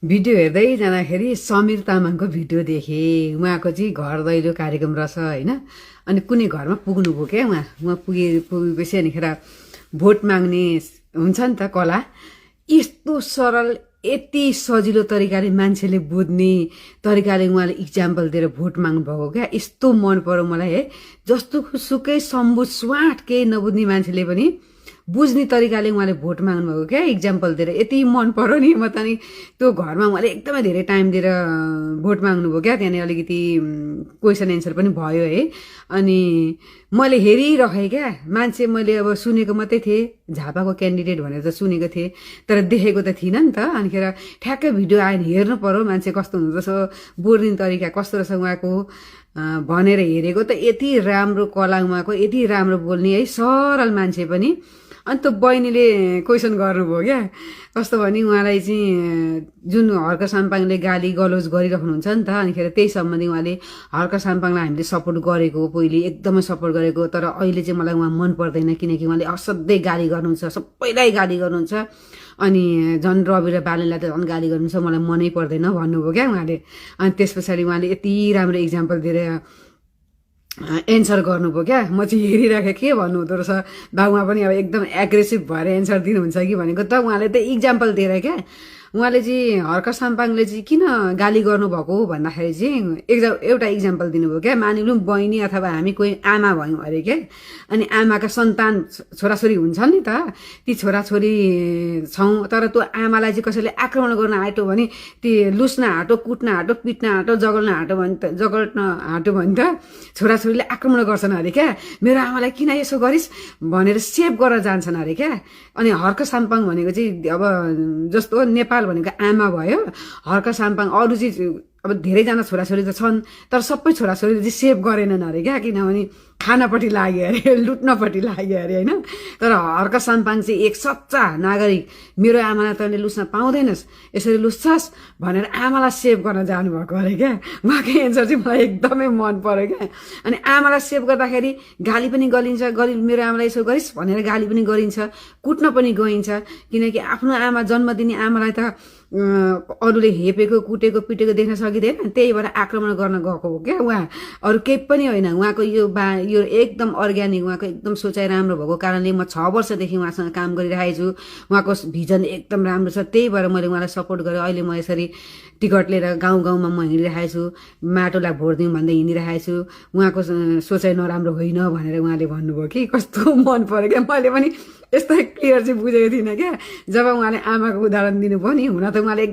Video हेर्दै जाँदाखेरि समीर तामाङको भिडियो देखेँ। उहाँको चाहिँ घर दैलो कार्यक्रम रहेछ होइन। अनि कुनै घरमा पुग्नुभयो क्या उहाँ पुगेपछि अनिखेर भोट माग्ने हुन्छ नि त कला। यस्तो सरल यति सजिलो तरिकाले मान्छेले बुझ्ने तरिकाले उहाँले इक्जाम्पल दिएर भोट माग्नु भएको क्या। यस्तो मन पर्यो मलाई है। जस्तो सुकै सम्बुझ स्वाट केही नबुझ्ने मान्छेले पनि बुझ्ने तरिकाले उहाँले भोट माग्नुभएको क्या इक्जाम्पल दिएर। यति मन पर्यो नि म त नि त्यो घरमा उहाँले एकदमै धेरै टाइम दिएर भोट माग्नुभयो क्या। त्यहाँनिर अलिकति क्वेसन एन्सर पनि भयो है। अनि मैले हेरिरहेँ क्या। मान्छे मैले अब सुनेको मात्रै थिएँ, झापाको क्यान्डिडेट भनेर त सुनेको थिएँ तर देखेको त थिइनँ नि त। अनिखेर ठ्याक्कै भिडियो आयो हेर्नु पर्यो मान्छे कस्तो हुँदो रहेछ, बोल्ने तरिका कस्तो रहेछ उहाँको भनेर हेरेको त यति राम्रो कला उहाँको, यति राम्रो बोल्ने है, सरल मान्छे पनि। अनि त्यो बहिनीले क्वेसन गर्नुभयो क्या। कस्तो भने उहाँलाई चाहिँ जुन हर्क साम्पाङले गाली गलौज गरिराख्नुहुन्छ नि त, अनिखेर त्यही सम्बन्धी उहाँले हर्क साम्पाङलाई हामीले सपोर्ट गरेको, पहिले एकदमै सपोर्ट गरेको, तर अहिले चाहिँ मलाई उहाँ मन पर्दैन किनकि उहाँले असाध्यै गाली गर्नुहुन्छ, सबैलाई गाली गर्नुहुन्छ। अनि झन् रवि र बालनलाई त झन् गाली गर्नुहुन्छ, मलाई मनै पर्दैन भन्नुभयो क्या उहाँले। अनि त्यस पछाडि उहाँले यति राम्रो इक्जाम्पल दिएर एन्सर गर्नुभयो क्या। म चाहिँ हेरिराखेँ के भन्नुहुँदो रहेछ। बाबुमा पनि अब एकदम एग्रेसिभ भएर एन्सर दिनुहुन्छ कि भनेको त उहाँले त इक्जाम्पल दिएर क्या। उहाँले चाहिँ हर्क साम्पाङले चाहिँ किन गाली गर्नुभएको भन्दाखेरि चाहिँ एउटा इक्जाम्पल दिनुभयो क्या। मानिलौँ बहिनी अथवा हामी कोही आमा भयौँ अरे क्या। अनि आमाका सन्तान छोराछोरी हुन्छन् नि त, ती छोराछोरी छौँ तर त्यो आमालाई चाहिँ कसैले आक्रमण गर्न आँट्यो भने, ती लुस्न आँटो, कुट्न आँटो, पिट्न आँटो, जगल्न आँटो भने त छोराछोरीले आक्रमण गर्छन् अरे क्या। मेरो आमालाई किन यसो गरिस् भनेर सेभ गर्न जान्छन् अरे क्या। अनि हर्क साम्पाङ भनेको चाहिँ अब जस्तो नेपाल भनेको आमा भयो, हर्क साम्पाङ अरू चाहिँ अब धेरैजना छोराछोरी त छन् तर सबै छोराछोरीले चाहिँ सेभ गरेनन् अरे क्या। किनभने खानापट्टि लाग्यो अरे, लुट्नपट्टि लाग्यो अरे होइन। तर हर्क साम्पाङ चाहिँ एक सच्चा नागरिक, मेरो आमालाई तैँले लुच्न पाउँदैनस्, यसरी लुच्छस् भनेर आमालाई सेभ गर्न जानुभएको अरे क्या। उहाँको एन्सर चाहिँ मलाई एकदमै मन पर्यो क्या। अनि आमालाई सेभ गर्दाखेरि गाली पनि गरिन्छ, मेरो आमालाई यसो गरिस् भनेर गाली पनि गरिन्छ, कुट्न पनि गइन्छ। किनकि आफ्नो आमा, जन्म दिने आमालाई त अरूले हेपेको, कुटेको, पिटेको देख्न सकिँदैन, त्यही भएर आक्रमण गर्न गएको हो क्या उहाँ। अरू केही पनि होइन। उहाँको यो एकदम अर्ग्यानिक, उहाँको एकदम सोचाइ राम्रो भएको कारणले म 6 वर्षदेखि उहाँसँग काम गरिरहेको छु। उहाँको भिजन एकदम राम्रो छ, त्यही भएर मैले उहाँलाई सपोर्ट गरेँ। अहिले म यसरी टिकट लिएर गाउँ गाउँमा म हिँडिरहेको छु, माटोलाई भोट दिउँ भन्दै हिँडिरहेको छु। उहाँको सोचाइ नराम्रो होइन भनेर उहाँले भन्नुभयो कि कस्तो मन पर्यो क्या। मैले पनि यस्तो क्लियर चाहिँ बुझेको थिइनँ क्या। जब उहाँले आमाको उदाहरण दिनुभयो नि, हुन त उहाँले एकदम